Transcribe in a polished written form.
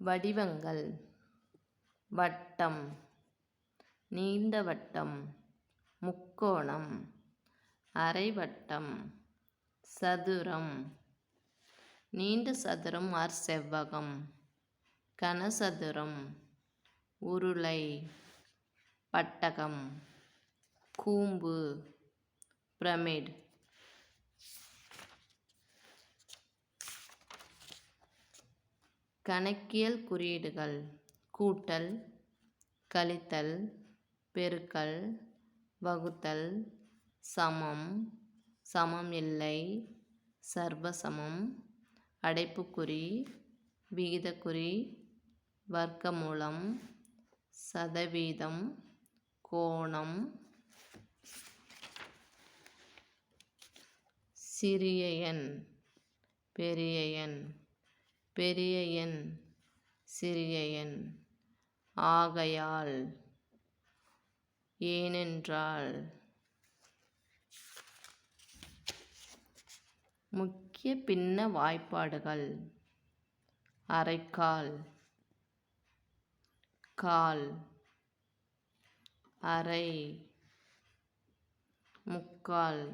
வடிவங்கள் வட்டம், நீண்ட வட்டம், முக்கோணம், அரைவட்டம், சதுரம், நீண்ட சதுரம் ஆர் செவ்வகம், கனசதுரம், உருளை, பட்டகம், கூம்பு, பிரமிட். கணக்கியல் குறியீடுகள் கூட்டல், கழித்தல், பெருக்கல், வகுத்தல், சமம், சமம் இல்லை, சர்வசமம், அடைப்புக்குறி, விகிதக்குறி, வர்க்கமூலம், சதவீதம், கோணம், சிறிய எண், பெரிய எண், பெரிய எண், சிறிய எண், ஆகையால், ஏனென்றால். முக்கிய பின்ன வாய்ப்பாடுகள் அரைக்கால், கால், அரை, முக்கால்,